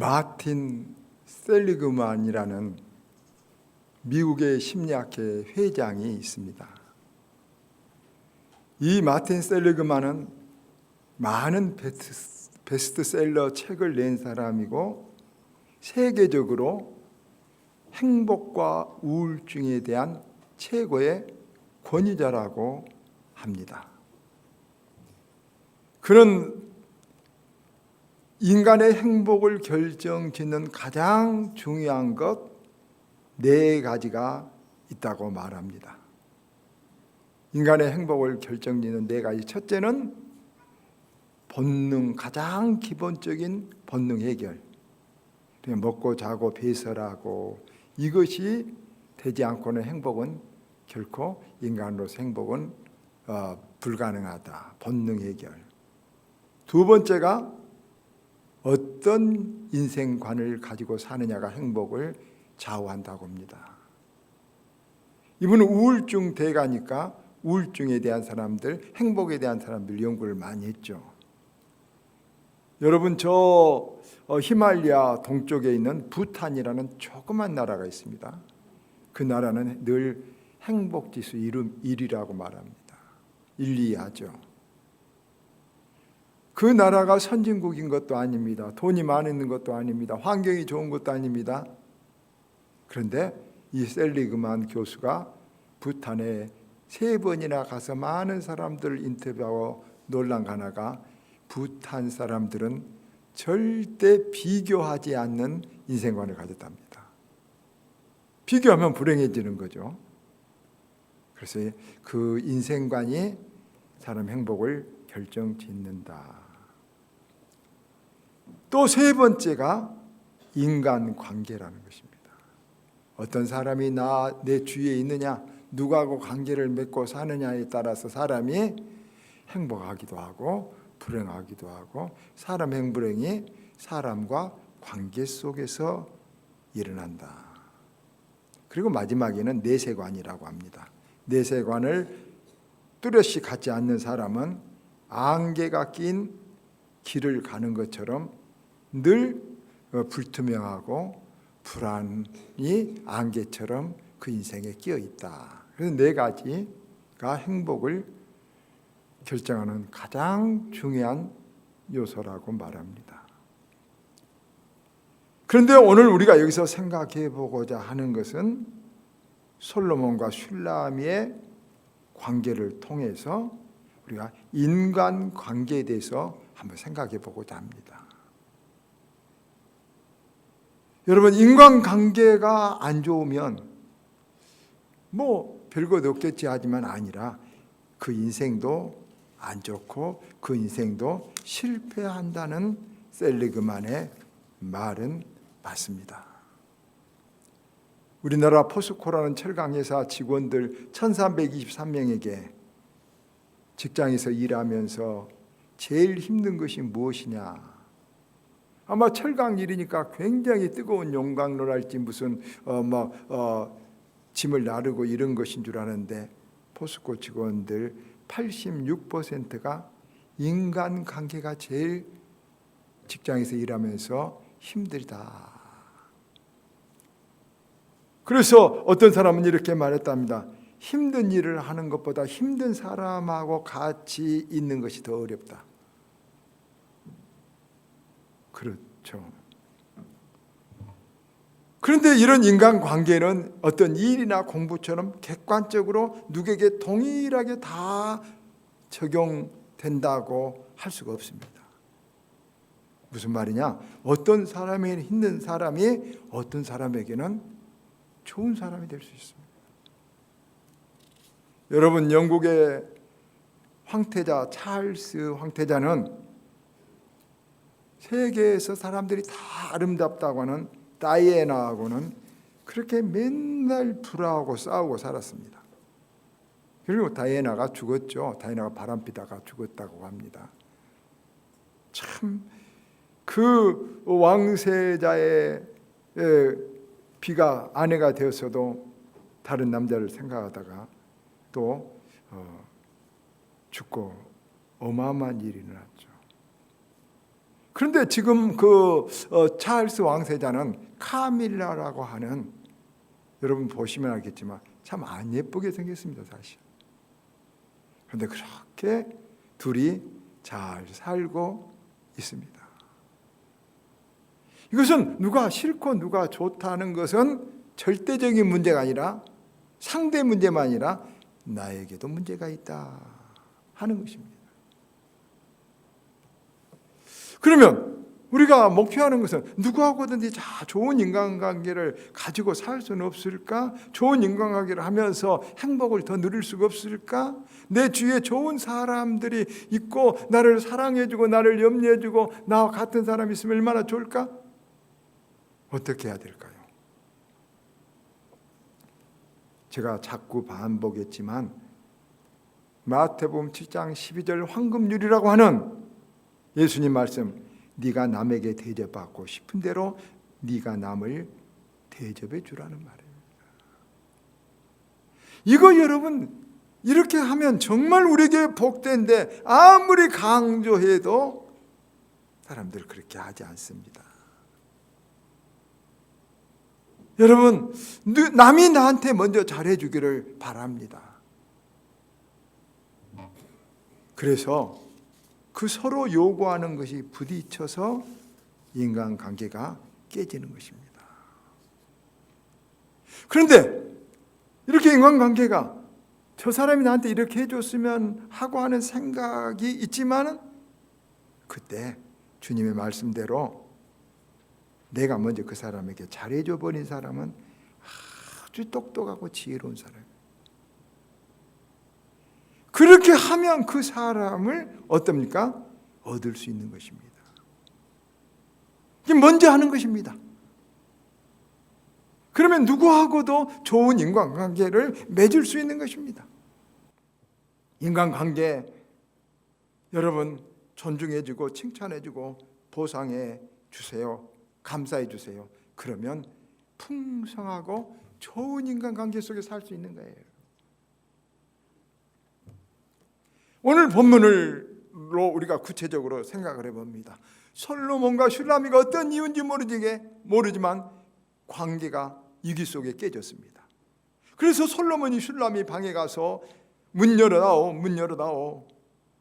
마틴 셀리그만이라는 미국의 심리학회 회장이 있습니다. 이 마틴 셀리그만은 많은 베스트셀러 책을 낸 사람이고 세계적으로 행복과 우울증에 대한 최고의 권위자라고 합니다. 그는 인간의 행복을 결정짓는 가장 중요한 것 4가지가 있다고 말합니다. 인간의 행복을 결정짓는 4가지. 첫째는 본능, 가장 기본적인 본능 해결. 그냥 먹고 자고 배설하고 이것이 되지 않고는 행복은 결코 인간으로서 행복은 불가능하다. 본능 해결. 두 번째가 어떤 인생관을 가지고 사느냐가 행복을 좌우한다고 합니다. 이분은 우울증 대가니까 우울증에 대한 사람들, 행복에 대한 사람들 연구를 많이 했죠. 여러분, 저 히말라야 동쪽에 있는 부탄이라는 조그만 나라가 있습니다. 그 나라는 늘 행복지수 1위라고 말합니다. 1, 2하죠. 그 나라가 선진국인 것도 아닙니다. 돈이 많은 것도 아닙니다. 환경이 좋은 것도 아닙니다. 그런데 이 셀리그만 교수가 부탄에 3번이나 가서 많은 사람들을 인터뷰하고 놀란 하나가 부탄 사람들은 절대 비교하지 않는 인생관을 가졌답니다. 비교하면 불행해지는 거죠. 그래서 그 인생관이 사람 행복을 결정짓는다. 또 3번째가 인간관계라는 것입니다. 어떤 사람이 내 주위에 있느냐, 누구하고 관계를 맺고 사느냐에 따라서 사람이 행복하기도 하고 불행하기도 하고, 사람 행불행이 사람과 관계 속에서 일어난다. 그리고 마지막에는 내세관이라고 합니다. 내세관을 뚜렷이 갖지 않는 사람은 안개가 낀 길을 가는 것처럼 늘 불투명하고 불안이 안개처럼 그 인생에 끼어 있다. 그래서 4가지가 행복을 결정하는 가장 중요한 요소라고 말합니다. 그런데 오늘 우리가 여기서 생각해 보고자 하는 것은 솔로몬과 슐라미의 관계를 통해서 우리가 인간관계에 대해서 한번 생각해 보고자 합니다. 여러분, 인간관계가 안 좋으면 뭐 별것 없겠지 하지만 아니라 그 인생도 안 좋고 그 인생도 실패한다는 셀리그만의 말은 맞습니다. 우리나라 포스코라는 철강회사 직원들 1323명에게 직장에서 일하면서 제일 힘든 것이 무엇이냐? 아마 철강 일이니까 굉장히 뜨거운 용광로랄지 무슨 짐을 나르고 이런 것인 줄 아는데 포스코 직원들 86%가 인간관계가 제일 직장에서 일하면서 힘들다. 그래서 어떤 사람은 이렇게 말했답니다. 힘든 일을 하는 것보다 힘든 사람하고 같이 있는 것이 더 어렵다. 그렇죠. 그런데 이런 인간관계는 어떤 일이나 공부처럼 객관적으로 누구에게 동일하게 다 적용된다고 할 수가 없습니다. 무슨 말이냐? 어떤 사람에게는 힘든 사람이 어떤 사람에게는 좋은 사람이 될 수 있습니다. 여러분, 영국의 황태자 찰스 황태자는 세계에서 사람들이 다 아름답다고 하는 다이애나하고는 그렇게 맨날 불화하고 싸우고 살았습니다. 그리고 다이애나가 죽었죠. 다이애나가 바람피다가 죽었다고 합니다. 참 그 왕세자의 비가 아내가 되었어도 다른 남자를 생각하다가 또 죽고 어마어마한 일이 일어났죠. 그런데 지금 찰스 왕세자는 카밀라라고 하는, 여러분 보시면 알겠지만 참 안 예쁘게 생겼습니다, 사실. 그런데 그렇게 둘이 잘 살고 있습니다. 이것은 누가 싫고 누가 좋다는 것은 절대적인 문제가 아니라 상대 문제만 아니라 나에게도 문제가 있다 하는 것입니다. 그러면 우리가 목표하는 것은 누구하고든지 좋은 인간관계를 가지고 살 수는 없을까? 좋은 인간관계를 하면서 행복을 더 누릴 수가 없을까? 내 주위에 좋은 사람들이 있고 나를 사랑해주고 나를 염려해주고 나와 같은 사람이 있으면 얼마나 좋을까? 어떻게 해야 될까요? 제가 자꾸 반복했지만 마태복음 7장 12절 황금률이라고 하는 예수님 말씀, 네가 남에게 대접받고 싶은 대로 네가 남을 대접해 주라는 말입니다. 이거 여러분 이렇게 하면 정말 우리에게 복된데 아무리 강조해도 사람들 그렇게 하지 않습니다. 여러분, 남이 나한테 먼저 잘해주기를 바랍니다. 그래서 그 서로 요구하는 것이 부딪혀서 인간관계가 깨지는 것입니다. 그런데 이렇게 인간관계가 저 사람이 나한테 이렇게 해줬으면 하고 하는 생각이 있지만 그때 주님의 말씀대로 내가 먼저 그 사람에게 잘해줘 버린 사람은 아주 똑똑하고 지혜로운 사람이에요. 그렇게 하면 그 사람을 어떻습니까? 얻을 수 있는 것입니다. 이게 먼저 하는 것입니다. 그러면 누구하고도 좋은 인간관계를 맺을 수 있는 것입니다. 인간관계 여러분 존중해주고 칭찬해주고 보상해 주세요. 감사해 주세요. 그러면 풍성하고 좋은 인간관계 속에 살 수 있는 거예요. 오늘 본문으로 우리가 구체적으로 생각을 해봅니다. 솔로몬과 슐라미가 어떤 이유인지 모르지만 관계가 위기 속에 깨졌습니다. 그래서 솔로몬이 슐라미 방에 가서 문 열어다오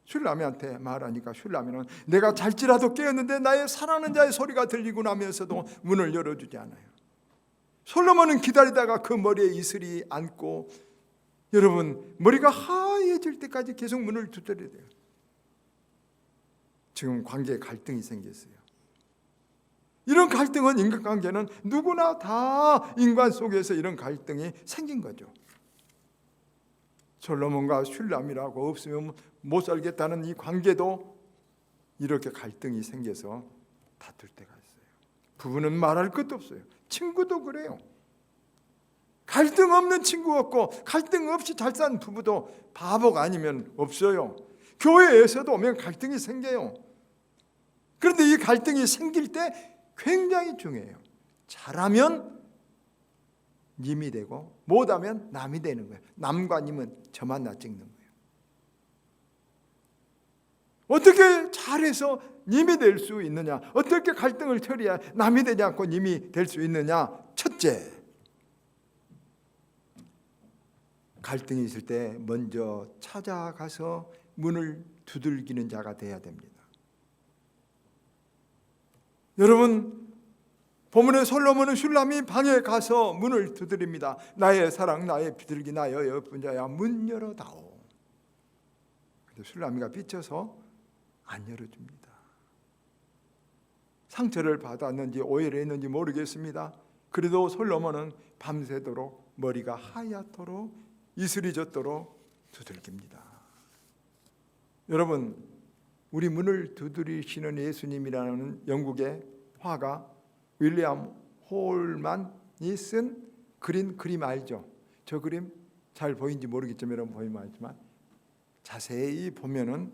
슐라미한테 말하니까 슐라미는 내가 잘지라도 깨었는데 나의 사랑하는 자의 소리가 들리고 나면서도 문을 열어주지 않아요. 솔로몬은 기다리다가 그 머리에 이슬이 앉고 여러분 머리가 하얘질 때까지 계속 문을 두드려야 돼요. 지금 관계에 갈등이 생겼어요. 이런 갈등은 인간관계는 누구나 다 인간 속에서 이런 갈등이 생긴 거죠. 솔로몬과 슐람이라고 없으면 못 살겠다는 이 관계도 이렇게 갈등이 생겨서 다툴 때가 있어요. 부부는 말할 것도 없어요. 친구도 그래요. 갈등 없는 친구 없고 갈등 없이 잘 사는 부부도 바보가 아니면 없어요. 교회에서도 오면 갈등이 생겨요. 그런데 이 갈등이 생길 때 굉장히 중요해요. 잘하면 님이 되고 못하면 남이 되는 거예요. 남과 님은 저만 나 찍는 거예요. 어떻게 잘해서 님이 될 수 있느냐? 어떻게 갈등을 처리해야 남이 되지 않고 님이 될 수 있느냐? 첫째, 갈등이 있을 때 먼저 찾아가서 문을 두들기는 자가 돼야 됩니다. 여러분, 본문의 솔로몬은 슐람이 방에 가서 문을 두드립니다. 나의 사랑, 나의 비둘기, 나의 예쁜 자야, 문 열어다오. 근데 슐람이가 삐쳐서 안 열어줍니다. 상처를 받았는지 오해를 했는지 모르겠습니다. 그래도 솔로몬은 밤새도록 머리가 하얗도록 이슬이 젖도록 두들깁니다. 여러분, 우리 문을 두드리시는 예수님이라는 영국의 화가 윌리엄 홀만이 쓴 그림 알죠? 저 그림 잘 보이는지 모르겠지만 여러분 보이면 알지만 자세히 보면은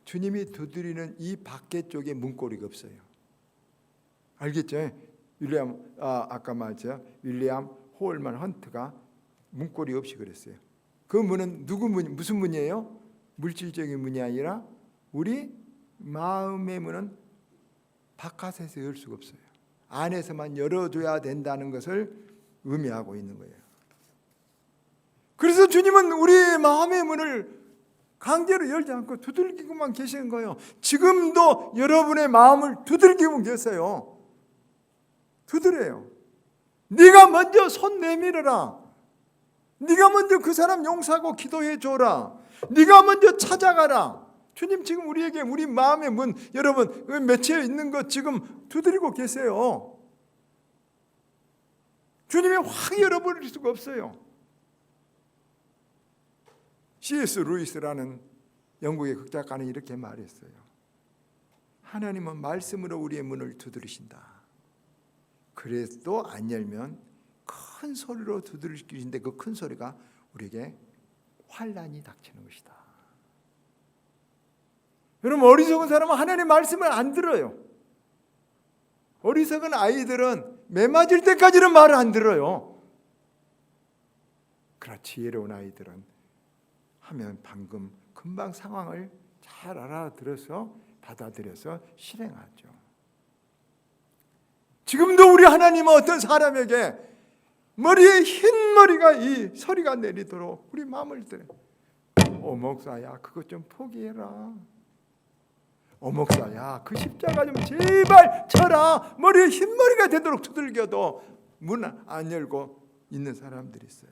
주님이 두드리는 이 밖에 쪽에 문고리가 없어요. 알겠죠? 아까 말했죠? 윌리엄 홀만 헌트가 문고리 없이 그랬어요. 그 문은 무슨 문이에요? 물질적인 문이 아니라 우리 마음의 문은 바깥에서 열 수가 없어요. 안에서만 열어줘야 된다는 것을 의미하고 있는 거예요. 그래서 주님은 우리의 마음의 문을 강제로 열지 않고 두들기고만 계시는 거예요. 지금도 여러분의 마음을 두들기고 계세요. 두드려요. 네가 먼저 손 내밀어라. 네가 먼저 그 사람 용서하고 기도해 줘라. 네가 먼저 찾아가라. 주님 지금 우리에게 우리 마음의 문, 여러분 맺혀 있는 것 지금 두드리고 계세요. 주님이 확 열어버릴 수가 없어요. C.S. 루이스라는 영국의 극작가는 이렇게 말했어요. 하나님은 말씀으로 우리의 문을 두드리신다. 그래도 안 열면 큰 소리로 두드리시는데 그 큰 소리가 우리에게 환난이 닥치는 것이다. 여러분 어리석은 사람은 하나님의 말씀을 안 들어요. 어리석은 아이들은 매 맞을 때까지는 말을 안 들어요. 그러나 지혜로운 아이들은 하면 방금 금방 상황을 잘 알아들어서 받아들여서 실행하죠. 지금도 우리 하나님은 어떤 사람에게 머리에 흰 머리가 이 서리가 내리도록 우리 마음을 들어. 목사야 그것 좀 포기해라. 목사야 그 십자가 좀 제발 쳐라. 머리에 흰 머리가 되도록 두들겨도 문 안 열고 있는 사람들이 있어요.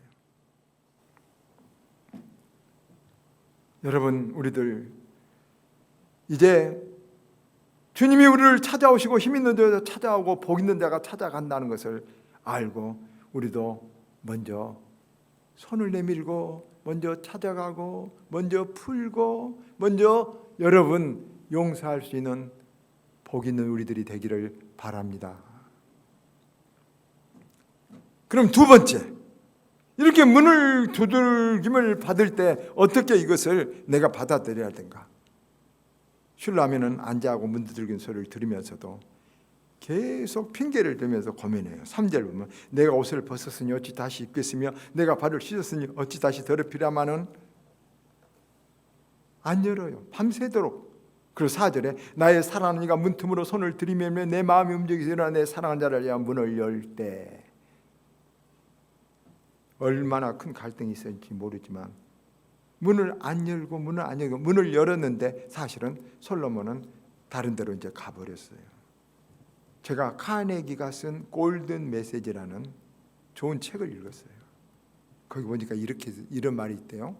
여러분 우리들 이제 주님이 우리를 찾아오시고 힘 있는 자가 찾아오고 복 있는 자가 찾아간다는 것을 알고 우리도 먼저 손을 내밀고 먼저 찾아가고 먼저 풀고 먼저 여러분 용서할 수 있는 복 있는 우리들이 되기를 바랍니다. 그럼 두 번째, 이렇게 문을 두들김을 받을 때 어떻게 이것을 내가 받아들여야 되는가? 슐라면은 앉아하고 문 두들기는 소리를 들으면서도 계속 핑계를 대면서 고민해요. 3절 보면 내가 옷을 벗었으니 어찌 다시 입겠으며 내가 발을 씻었으니 어찌 다시 더럽히라마는 안 열어요. 밤새도록. 그리고 4절에 나의 사랑하는 이가 문틈으로 손을 들이밀며 내 마음이 움직이서 일어나 내 사랑하는 자를 위한 문을 열 때 얼마나 큰 갈등이 있었는지 모르지만 문을 안 열고 문을 열었는데 사실은 솔로몬은 다른 데로 이제 가버렸어요. 제가 카네기가 쓴 골든 메시지라는 좋은 책을 읽었어요. 거기 보니까 이런 말이 있대요.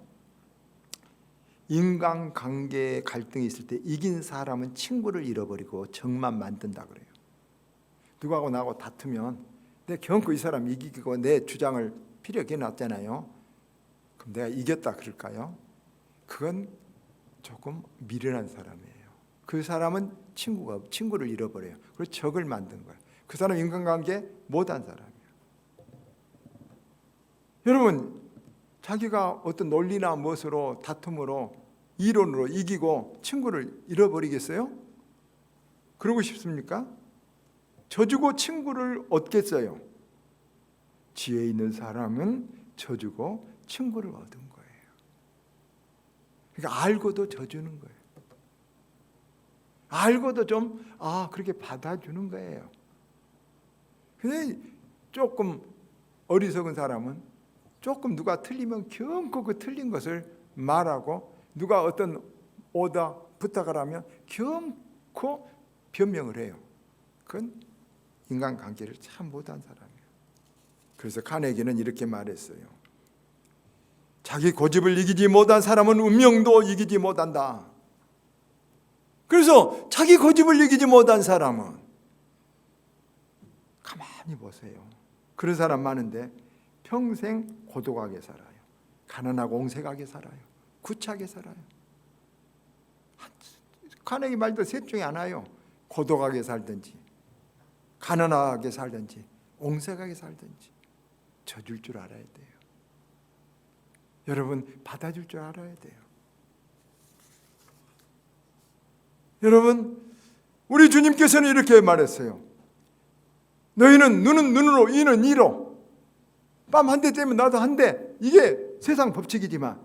인간관계에 갈등이 있을 때 이긴 사람은 친구를 잃어버리고 적만 만든다 그래요. 누구하고 나하고 다투면 내 결코 이 사람 이기고 내 주장을 피력해 놨잖아요. 그럼 내가 이겼다 그럴까요? 그건 조금 미련한 사람이에요. 그 사람은 친구를 잃어버려요. 그리고 적을 만든 거예요. 그 사람 인간관계 못한 사람이에요. 여러분 자기가 어떤 논리나 무엇으로 다툼으로 이론으로 이기고 친구를 잃어버리겠어요? 그러고 싶습니까? 져주고 친구를 얻겠어요? 지혜 있는 사람은 져주고 친구를 얻은 거예요. 그러니까 알고도 져주는 거예요. 알고도 좀 그렇게 받아주는 거예요. 근데 조금 어리석은 사람은 조금 누가 틀리면 결코 그 틀린 것을 말하고 누가 어떤 부탁을 하면 결코 변명을 해요. 그건 인간관계를 참 못한 사람이에요. 그래서 카네기는 이렇게 말했어요. 자기 고집을 이기지 못한 사람은 운명도 이기지 못한다. 그래서 자기 고집을 이기지 못한 사람은 가만히 보세요. 그런 사람 많은데 평생 고독하게 살아요. 가난하고 옹색하게 살아요. 구차하게 살아요. 카네기 말도 셋 중에 하나요. 고독하게 살든지 가난하게 살든지 옹색하게 살든지 져줄 줄 알아야 돼요. 여러분 받아줄 줄 알아야 돼요. 여러분 우리 주님께서는 이렇게 말했어요. 너희는 눈은 눈으로 이는 이로 뺨 한 대 때면 나도 한 대. 이게 세상 법칙이지만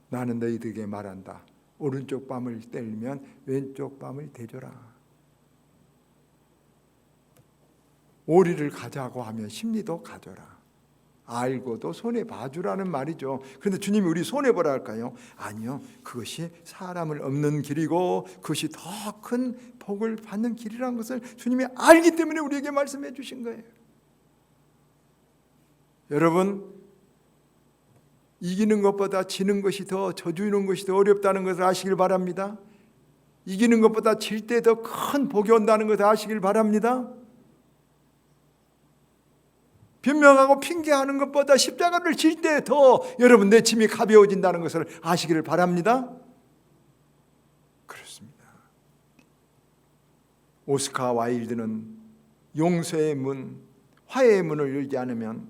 나는 너희들에게 말한다. 오른쪽 뺨을 때리면 왼쪽 뺨을 대줘라. 오리를 가자고 하면 심리도 가져라. 알고도 손해봐주라는 말이죠. 그런데 주님이 우리 손해보라 할까요? 아니요. 그것이 사람을 얻는 길이고 그것이 더 큰 복을 받는 길이라는 것을 주님이 알기 때문에 우리에게 말씀해 주신 거예요. 여러분, 이기는 것보다 지는 것이 더, 저주는 것이 더 어렵다는 것을 아시길 바랍니다. 이기는 것보다 질 때 더 큰 복이 온다는 것을 아시길 바랍니다. 변명하고 핑계하는 것보다 십자가를 질 때 더 여러분 내 짐이 가벼워진다는 것을 아시기를 바랍니다. 그렇습니다. 오스카 와일드는 용서의 문, 화해의 문을 열지 않으면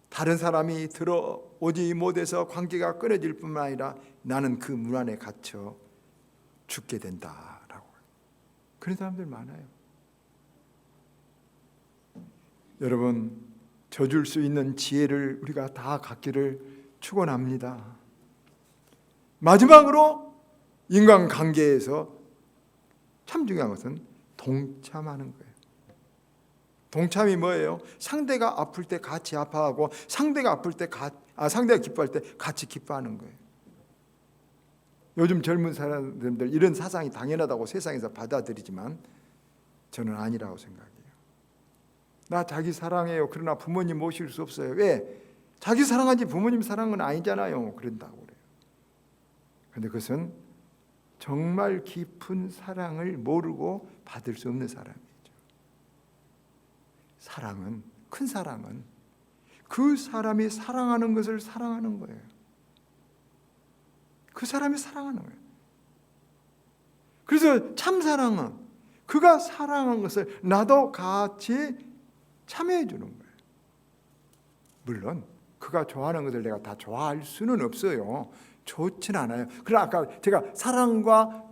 다른 사람이 들어오지 못해서 관계가 끊어질 뿐만 아니라 나는 그 문 안에 갇혀 죽게 된다라고. 그런 사람들 많아요. 여러분, 져줄 수 있는 지혜를 우리가 다 갖기를 축원합니다. 마지막으로 인간관계에서 참 중요한 것은 동참하는 거예요. 동참이 뭐예요? 상대가 아플 때 같이 아파하고 상대가 기뻐할 때 같이 기뻐하는 거예요. 요즘 젊은 사람들 이런 사상이 당연하다고 세상에서 받아들이지만 저는 아니라고 생각해요. 나 자기 사랑해요. 그러나 부모님 모실 수 없어요. 왜? 자기 사랑하지 부모님 사랑은 아니잖아요. 그런다고 그래요. 그런데 그것은 정말 깊은 사랑을 모르고 받을 수 없는 사람이죠. 사랑은, 큰 사랑은 그 사람이 사랑하는 것을 사랑하는 거예요. 그 사람이 사랑하는 거예요. 그래서 참 사랑은 그가 사랑한 것을 나도 같이 참여해 주는 거예요. 물론 그가 좋아하는 것을 내가 다 좋아할 수는 없어요. 좋진 않아요. 그러나 아까 제가 사랑과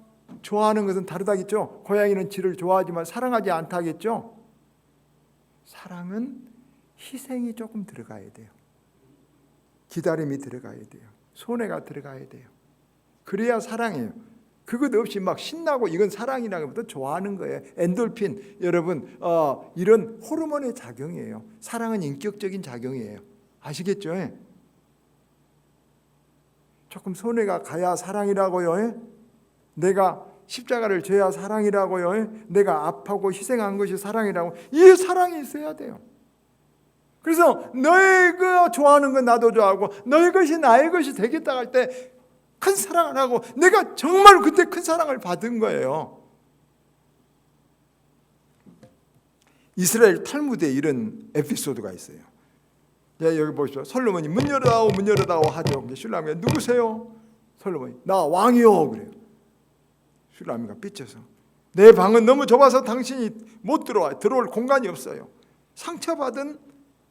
좋아하는 것은 다르다겠죠. 고양이는 쥐를 좋아하지만 사랑하지 않다겠죠. 사랑은 희생이 조금 들어가야 돼요. 기다림이 들어가야 돼요. 손해가 들어가야 돼요. 그래야 사랑이에요. 그것 없이 막 신나고 이건 사랑이라는 것보다 좋아하는 거예요. 엔돌핀, 여러분 이런 호르몬의 작용이에요. 사랑은 인격적인 작용이에요. 아시겠죠? 조금 손해가 가야 사랑이라고요. 내가 십자가를 져야 사랑이라고요. 내가 아파하고 희생한 것이 사랑이라고. 이 사랑이 있어야 돼요. 그래서 너희가 좋아하는 건 나도 좋아하고 너희 것이 나의 것이 되겠다 할 때 큰 사랑을 하고 내가 정말 그때 큰 사랑을 받은 거예요. 이스라엘 탈무드에 이런 에피소드가 있어요. 여기 보시죠. 솔로몬이 문 열어다오 문 열어다오 하죠. 슐라미가 누구세요? 솔로몬이 나 왕이요 그래요. 슐라미가 삐쳐서 내 방은 너무 좁아서 당신이 못 들어와. 들어올 공간이 없어요. 상처받은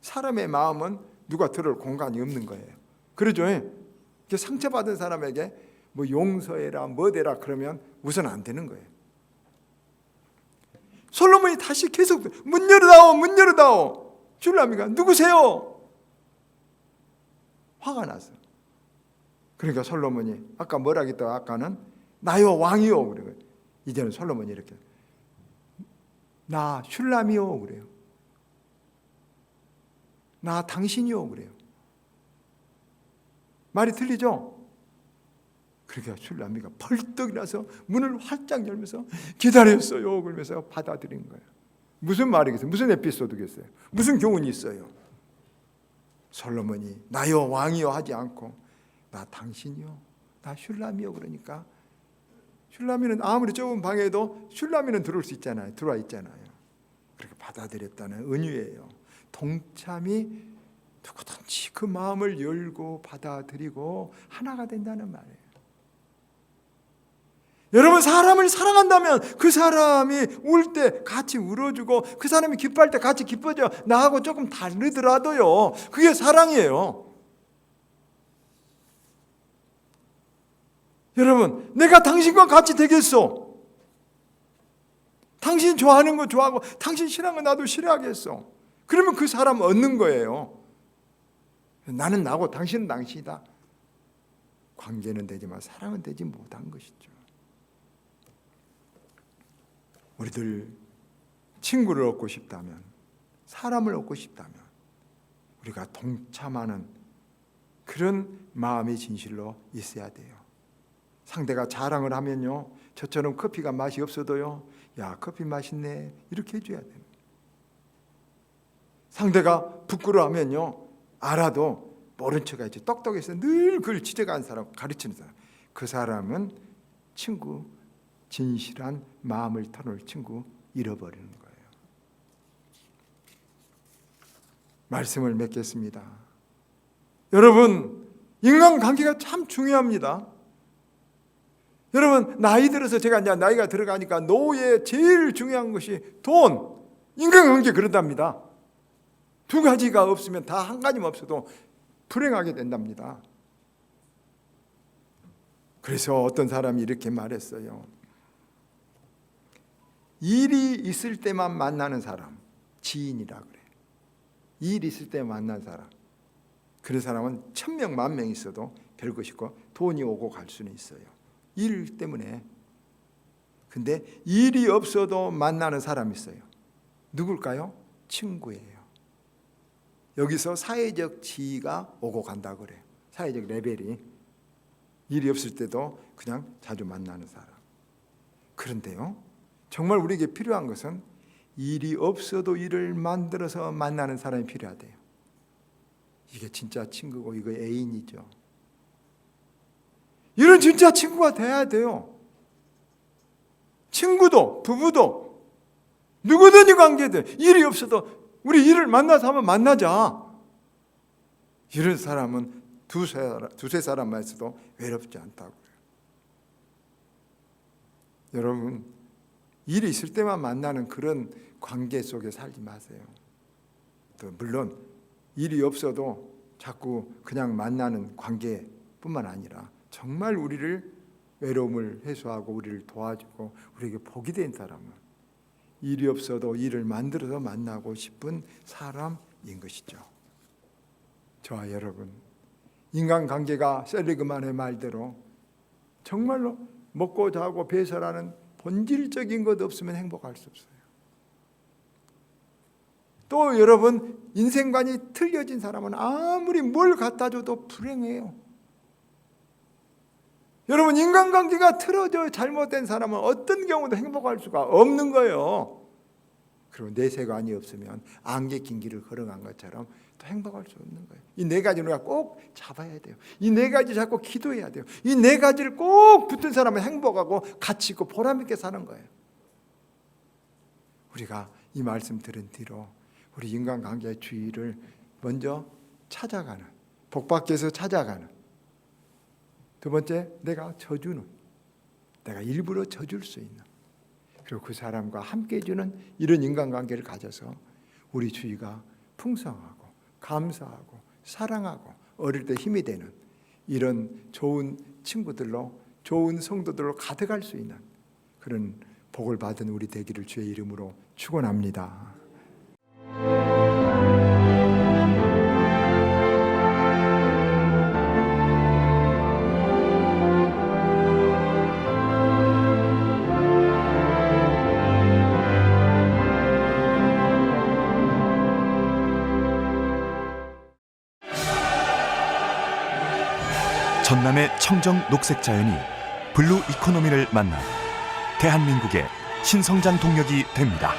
사람의 마음은 누가 들어올 공간이 없는 거예요. 그러죠. 상처받은 사람에게 뭐 용서해라 뭐대라 그러면 우선 안 되는 거예요. 솔로몬이 다시 계속 문 열어다오 문 열어다오. 슐라미가 누구세요? 화가 났어. 그러니까 솔로몬이 아까 뭐라 했다가 아까는 나요 왕이요 그래요. 이제는 솔로몬이 이렇게 나 슐라미요 그래요. 나 당신이요 그래요. 말이 틀리죠? 그러니까 슐라미가 벌떡 일어나서 문을 활짝 열면서 기다렸어요 그러면서 받아들인 거예요. 무슨 말이겠어요? 무슨 에피소드겠어요? 무슨 교훈이 있어요? 솔로몬이 나요 왕이요 하지 않고 나 당신이요 나 슐라미요 그러니까 슐라미는 아무리 좁은 방에도 슐라미는 들어올 수 있잖아요. 들어와 있잖아요. 그렇게 받아들였다는 은유예요. 동참이 누구든지 그 마음을 열고 받아들이고 하나가 된다는 말이에요. 여러분 사람을 사랑한다면 그 사람이 울 때 같이 울어주고 그 사람이 기뻐할 때 같이 기뻐져. 나하고 조금 다르더라도요. 그게 사랑이에요. 여러분 내가 당신과 같이 되겠어. 당신 좋아하는 거 좋아하고 당신 싫어하는 거 나도 싫어하겠어. 그러면 그 사람 얻는 거예요. 나는 나고 당신은 당신이다. 관계는 되지만 사랑은 되지 못한 것이죠. 우리들 친구를 얻고 싶다면 사람을 얻고 싶다면 우리가 동참하는 그런 마음이 진실로 있어야 돼요. 상대가 자랑을 하면요, 저처럼 커피가 맛이 없어도요, 야, 커피 맛있네, 이렇게 해줘야 돼요. 상대가 부끄러워하면요, 알아도 모른 척하지. 똑똑해서 늘 그걸 지적하는 사람, 가르치는 사람, 그 사람은 친구, 진실한 마음을 터놓을 친구 잃어버리는 거예요. 말씀을 맺겠습니다. 여러분, 인간관계가 참 중요합니다. 여러분, 나이 들어서 제가 이제 나이가 들어가니까 노후에 제일 중요한 것이 돈, 인간관계 그런답니다. 두 가지가 없으면 다 한 가지만 없어도 불행하게 된답니다. 그래서 어떤 사람이 이렇게 말했어요. 일이 있을 때만 만나는 사람, 지인이라 그래. 일 있을 때 만난 사람, 그런 사람은 1000명, 10,000명 있어도 별것이 없고 돈이 오고 갈 수는 있어요. 일 때문에. 근데 일이 없어도 만나는 사람이 있어요. 누굴까요? 친구예요. 여기서 사회적 지위가 오고 간다 그래요. 사회적 레벨이. 일이 없을 때도 그냥 자주 만나는 사람. 그런데요, 정말 우리에게 필요한 것은 일이 없어도 일을 만들어서 만나는 사람이 필요하대요. 이게 진짜 친구고 이거 애인이죠. 이런 진짜 친구가 돼야 돼요. 친구도 부부도 누구든지 관계든 일이 없어도 우리 일을 만나서 한번 만나자. 이런 사람은 두세 사람만 있어도 외롭지 않다고요. 여러분, 일이 있을 때만 만나는 그런 관계 속에 살지 마세요. 또 물론 일이 없어도 자꾸 그냥 만나는 관계뿐만 아니라 정말 우리를 외로움을 해소하고 우리를 도와주고 우리에게 복이 된 사람은 일이 없어도 일을 만들어서 만나고 싶은 사람인 것이죠. 저와 여러분, 인간관계가 셀리그만의 말대로 정말로 먹고 자고 배설하는 본질적인 것 없으면 행복할 수 없어요. 또 여러분, 인생관이 틀려진 사람은 아무리 뭘 갖다 줘도 불행해요. 여러분, 인간관계가 틀어져 잘못된 사람은 어떤 경우도 행복할 수가 없는 거예요. 그리고 내세관이 없으면 안개 낀 길을 걸어간 것처럼 또 행복할 수 없는 거예요. 이 네 가지를 우리가 꼭 잡아야 돼요. 이 네 가지 잡고 기도해야 돼요. 이 네 가지를 꼭 붙은 사람은 행복하고 가치 있고 보람 있게 사는 거예요. 우리가 이 말씀 들은 뒤로 우리 인간관계의 주의를 먼저 찾아가는, 복받기에서 찾아가는, 두 번째, 내가 져주는, 내가 일부러 져줄 수 있는, 그리고 그 사람과 함께 해주는 이런 인간관계를 가져서 우리 주위가 풍성하고 감사하고 사랑하고 어릴 때 힘이 되는 이런 좋은 친구들로, 좋은 성도들로 가득할 수 있는 그런 복을 받은 우리 되기를 주의 이름으로 축원합니다. 전남의 청정 녹색 자연이 블루 이코노미를 만나 대한민국의 신성장 동력이 됩니다.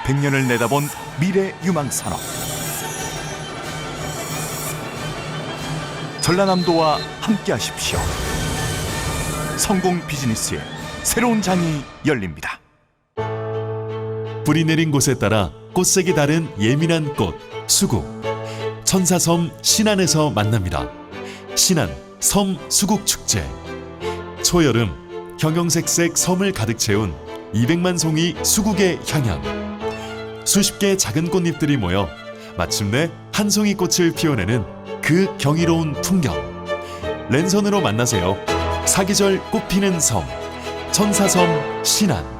100년을 내다본 미래 유망 산업. 전라남도와 함께하십시오. 성공 비즈니스의 새로운 장이 열립니다. 뿌리 내린 곳에 따라 꽃색이 다른 예민한 꽃, 수국. 천사섬 신안에서 만납니다. 신안 섬 수국 축제. 초여름 형형색색 섬을 가득 채운 200만 송이 수국의 향연. 수십 개의 작은 꽃잎들이 모여 마침내 한 송이 꽃을 피워내는 그 경이로운 풍경. 랜선으로 만나세요. 사계절 꽃피는 섬 천사섬 신안.